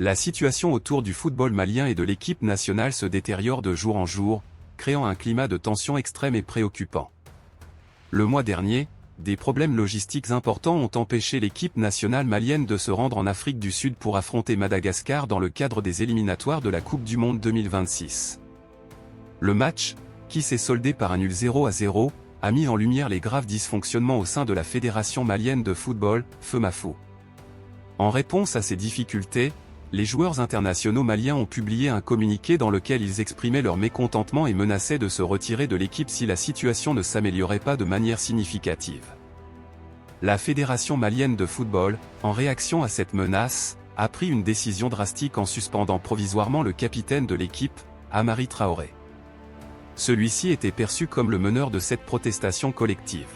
La situation autour du football malien et de l'équipe nationale se détériore de jour en jour, créant un climat de tension extrême et préoccupant. Le mois dernier, des problèmes logistiques importants ont empêché l'équipe nationale malienne de se rendre en Afrique du Sud pour affronter Madagascar dans le cadre des éliminatoires de la Coupe du Monde 2026. Le match, qui s'est soldé par un nul 0-0, a mis en lumière les graves dysfonctionnements au sein de la Fédération malienne de football, FEMAFO. En réponse à ces difficultés, les joueurs internationaux maliens ont publié un communiqué dans lequel ils exprimaient leur mécontentement et menaçaient de se retirer de l'équipe si la situation ne s'améliorait pas de manière significative. La Fédération malienne de football, en réaction à cette menace, a pris une décision drastique en suspendant provisoirement le capitaine de l'équipe, Amari Traoré. Celui-ci était perçu comme le meneur de cette protestation collective.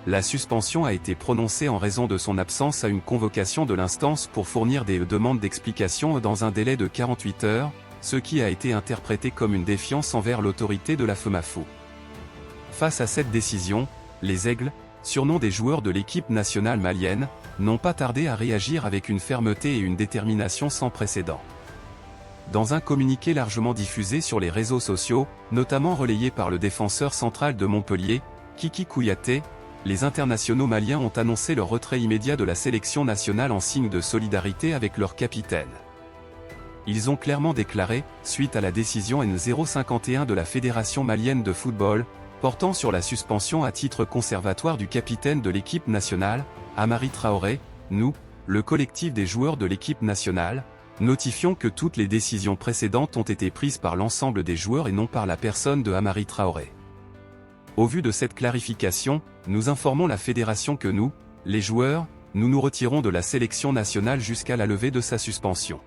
La suspension a été prononcée en raison de son absence à une convocation de l'instance pour fournir des demandes d'explication dans un délai de 48 heures, ce qui a été interprété comme une défiance envers l'autorité de la FEMAFO. Face à cette décision, les Aigles, surnom des joueurs de l'équipe nationale malienne, n'ont pas tardé à réagir avec une fermeté et une détermination sans précédent. Dans un communiqué largement diffusé sur les réseaux sociaux, notamment relayé par le défenseur central de Montpellier, Kiki Kouyaté, les internationaux maliens ont annoncé leur retrait immédiat de la sélection nationale en signe de solidarité avec leur capitaine. Ils ont clairement déclaré, suite à la décision N051 de la Fédération malienne de football, portant sur la suspension à titre conservatoire du capitaine de l'équipe nationale, Amari Traoré, nous, le collectif des joueurs de l'équipe nationale, notifions que toutes les décisions précédentes ont été prises par l'ensemble des joueurs et non par la personne de Amari Traoré. Au vu de cette clarification, nous informons la fédération que nous, les joueurs, nous nous retirons de la sélection nationale jusqu'à la levée de sa suspension.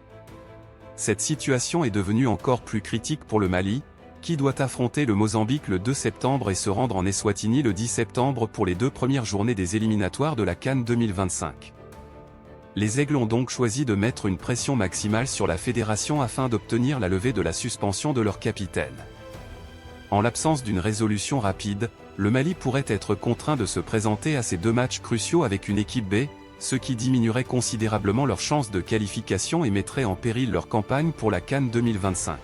Cette situation est devenue encore plus critique pour le Mali, qui doit affronter le Mozambique le 2 septembre et se rendre en Eswatini le 10 septembre pour les 2 premières journées des éliminatoires de la CAN 2025. Les Aigles ont donc choisi de mettre une pression maximale sur la fédération afin d'obtenir la levée de la suspension de leur capitaine. En l'absence d'une résolution rapide, le Mali pourrait être contraint de se présenter à ces 2 matchs cruciaux avec une équipe B, ce qui diminuerait considérablement leurs chances de qualification et mettrait en péril leur campagne pour la CAN 2025.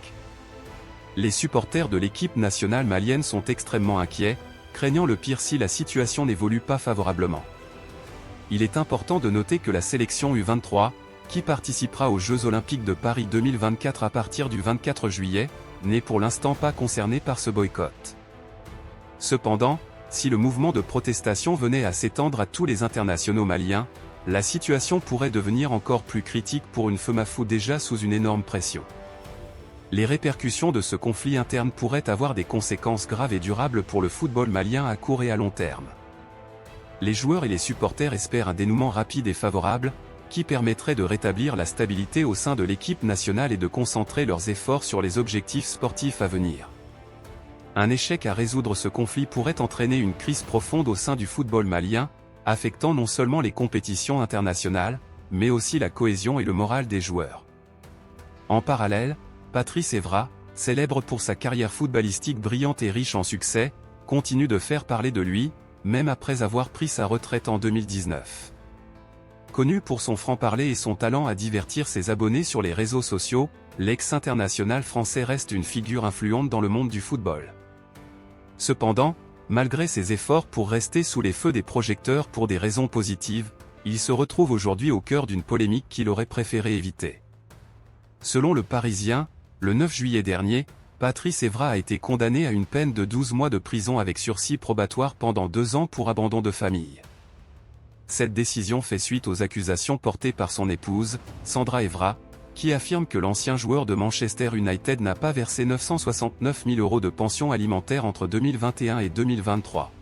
Les supporters de l'équipe nationale malienne sont extrêmement inquiets, craignant le pire si la situation n'évolue pas favorablement. Il est important de noter que la sélection U23, qui participera aux Jeux Olympiques de Paris 2024 à partir du 24 juillet, n'est pour l'instant pas concernée par ce boycott. Cependant, si le mouvement de protestation venait à s'étendre à tous les internationaux maliens, la situation pourrait devenir encore plus critique pour une FEMAFO déjà sous une énorme pression. Les répercussions de ce conflit interne pourraient avoir des conséquences graves et durables pour le football malien à court et à long terme. Les joueurs et les supporters espèrent un dénouement rapide et favorable, qui permettrait de rétablir la stabilité au sein de l'équipe nationale et de concentrer leurs efforts sur les objectifs sportifs à venir. Un échec à résoudre ce conflit pourrait entraîner une crise profonde au sein du football malien, affectant non seulement les compétitions internationales, mais aussi la cohésion et le moral des joueurs. En parallèle, Patrice Evra, célèbre pour sa carrière footballistique brillante et riche en succès, continue de faire parler de lui, même après avoir pris sa retraite en 2019. Connu pour son franc-parler et son talent à divertir ses abonnés sur les réseaux sociaux, l'ex-international français reste une figure influente dans le monde du football. Cependant, malgré ses efforts pour rester sous les feux des projecteurs pour des raisons positives, il se retrouve aujourd'hui au cœur d'une polémique qu'il aurait préféré éviter. Selon le Parisien, le 9 juillet dernier, Patrice Evra a été condamné à une peine de 12 mois de prison avec sursis probatoire pendant 2 ans pour abandon de famille. Cette décision fait suite aux accusations portées par son épouse, Sandra Evra, qui affirme que l'ancien joueur de Manchester United n'a pas versé 969 000 € de pension alimentaire entre 2021 et 2023.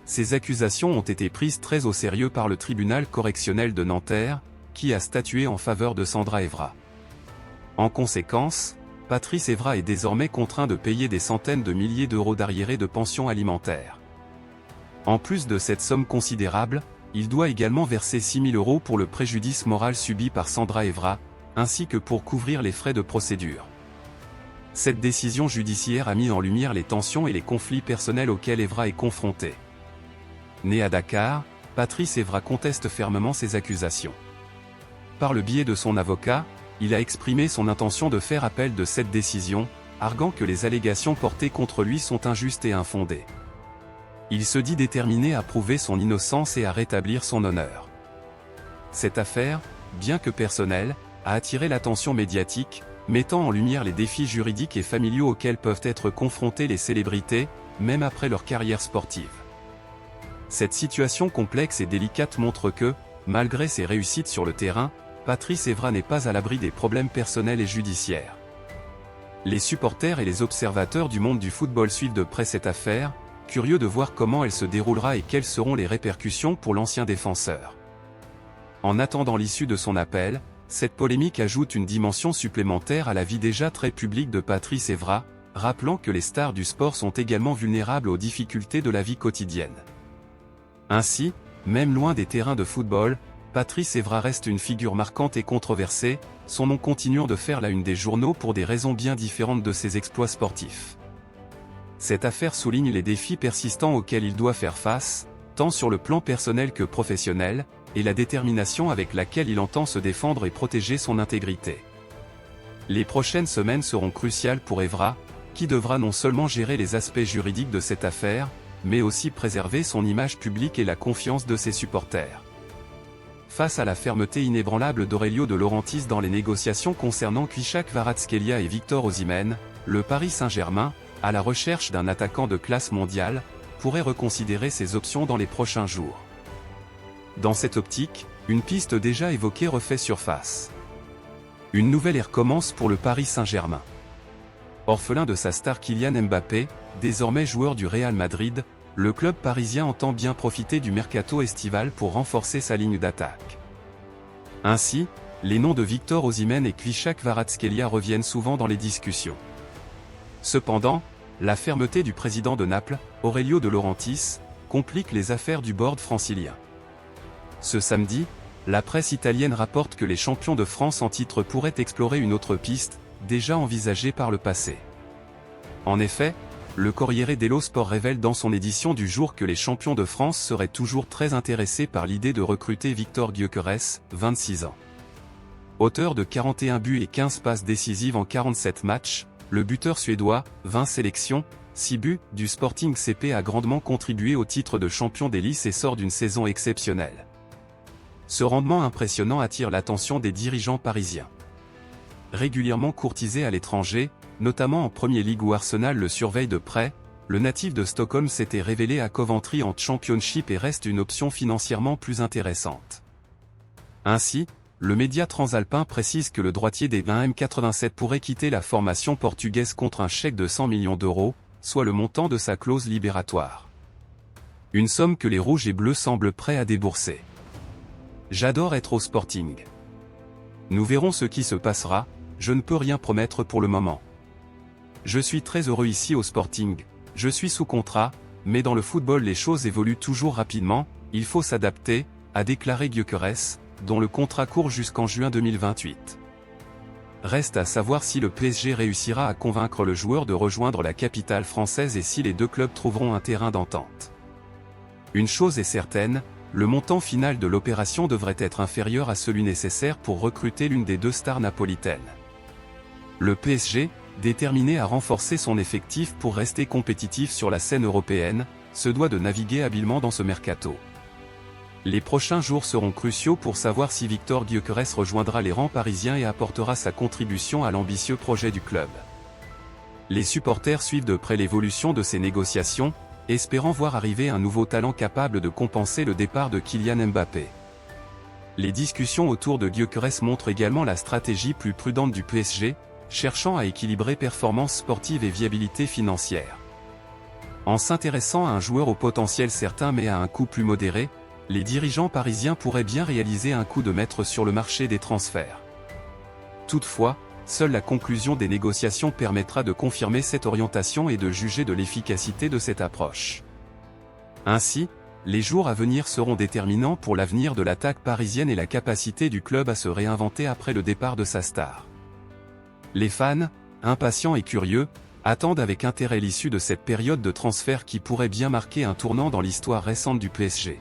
Ces accusations ont été prises très au sérieux par le tribunal correctionnel de Nanterre, qui a statué en faveur de Sandra Evra. En conséquence, Patrice Evra est désormais contraint de payer des centaines de milliers d'euros d'arriérés de pension alimentaire. En plus de cette somme considérable, il doit également verser 6 000 € pour le préjudice moral subi par Sandra Evra, ainsi que pour couvrir les frais de procédure. Cette décision judiciaire a mis en lumière les tensions et les conflits personnels auxquels Evra est confronté. Né à Dakar, Patrice Evra conteste fermement ces accusations. Par le biais de son avocat, il a exprimé son intention de faire appel de cette décision, arguant que les allégations portées contre lui sont injustes et infondées. Il se dit déterminé à prouver son innocence et à rétablir son honneur. Cette affaire, bien que personnelle, a attiré l'attention médiatique, mettant en lumière les défis juridiques et familiaux auxquels peuvent être confrontées les célébrités, même après leur carrière sportive. Cette situation complexe et délicate montre que, malgré ses réussites sur le terrain, Patrice Evra n'est pas à l'abri des problèmes personnels et judiciaires. Les supporters et les observateurs du monde du football suivent de près cette affaire, curieux de voir comment elle se déroulera et quelles seront les répercussions pour l'ancien défenseur. En attendant l'issue de son appel, cette polémique ajoute une dimension supplémentaire à la vie déjà très publique de Patrice Evra, rappelant que les stars du sport sont également vulnérables aux difficultés de la vie quotidienne. Ainsi, même loin des terrains de football, Patrice Evra reste une figure marquante et controversée, son nom continuant de faire la une des journaux pour des raisons bien différentes de ses exploits sportifs. Cette affaire souligne les défis persistants auxquels il doit faire face, tant sur le plan personnel que professionnel, et la détermination avec laquelle il entend se défendre et protéger son intégrité. Les prochaines semaines seront cruciales pour Evra, qui devra non seulement gérer les aspects juridiques de cette affaire, mais aussi préserver son image publique et la confiance de ses supporters. Face à la fermeté inébranlable d'Aurelio De Laurentiis dans les négociations concernant Kvaratskhelia et Victor Osimhen, le Paris Saint-Germain, à la recherche d'un attaquant de classe mondiale, pourrait reconsidérer ses options dans les prochains jours. Dans cette optique, une piste déjà évoquée refait surface. Une nouvelle ère commence pour le Paris Saint-Germain. Orphelin de sa star Kylian Mbappé, désormais joueur du Real Madrid, le club parisien entend bien profiter du mercato estival pour renforcer sa ligne d'attaque. Ainsi, les noms de Victor Osimhen et Kvaratskhelia reviennent souvent dans les discussions. Cependant, la fermeté du président de Naples, Aurelio De Laurentiis, complique les affaires du board francilien. Ce samedi, la presse italienne rapporte que les champions de France en titre pourraient explorer une autre piste, déjà envisagée par le passé. En effet, le Corriere dello Sport révèle dans son édition du jour que les champions de France seraient toujours très intéressés par l'idée de recruter Victor Gyökeres, 26 ans. Auteur de 41 buts et 15 passes décisives en 47 matchs, le buteur suédois, 20 sélections, 6 buts, du Sporting CP a grandement contribué au titre de champion d'Hélice et sort d'une saison exceptionnelle. Ce rendement impressionnant attire l'attention des dirigeants parisiens. Régulièrement courtisé à l'étranger, notamment en Premier League où Arsenal le surveille de près, le natif de Stockholm s'était révélé à Coventry en Championship et reste une option financièrement plus intéressante. Ainsi, le média transalpin précise que le droitier des M87 pourrait quitter la formation portugaise contre un chèque de 100 millions d'euros, soit le montant de sa clause libératoire. Une somme que les rouges et bleus semblent prêts à débourser. J'adore être au Sporting. Nous verrons ce qui se passera, je ne peux rien promettre pour le moment. Je suis très heureux ici au Sporting, je suis sous contrat, mais dans le football les choses évoluent toujours rapidement, il faut s'adapter, a déclaré Gyökeres, dont le contrat court jusqu'en juin 2028. Reste à savoir si le PSG réussira à convaincre le joueur de rejoindre la capitale française et si les deux clubs trouveront un terrain d'entente. Une chose est certaine, le montant final de l'opération devrait être inférieur à celui nécessaire pour recruter l'une des deux stars napolitaines. Le PSG, déterminé à renforcer son effectif pour rester compétitif sur la scène européenne, se doit de naviguer habilement dans ce mercato. Les prochains jours seront cruciaux pour savoir si Victor Gyökeres rejoindra les rangs parisiens et apportera sa contribution à l'ambitieux projet du club. Les supporters suivent de près l'évolution de ces négociations, espérant voir arriver un nouveau talent capable de compenser le départ de Kylian Mbappé. Les discussions autour de Gyökeres montrent également la stratégie plus prudente du PSG, cherchant à équilibrer performance sportive et viabilité financière. En s'intéressant à un joueur au potentiel certain mais à un coût plus modéré, les dirigeants parisiens pourraient bien réaliser un coup de maître sur le marché des transferts. Toutefois, seule la conclusion des négociations permettra de confirmer cette orientation et de juger de l'efficacité de cette approche. Ainsi, les jours à venir seront déterminants pour l'avenir de l'attaque parisienne et la capacité du club à se réinventer après le départ de sa star. Les fans, impatients et curieux, attendent avec intérêt l'issue de cette période de transfert qui pourrait bien marquer un tournant dans l'histoire récente du PSG.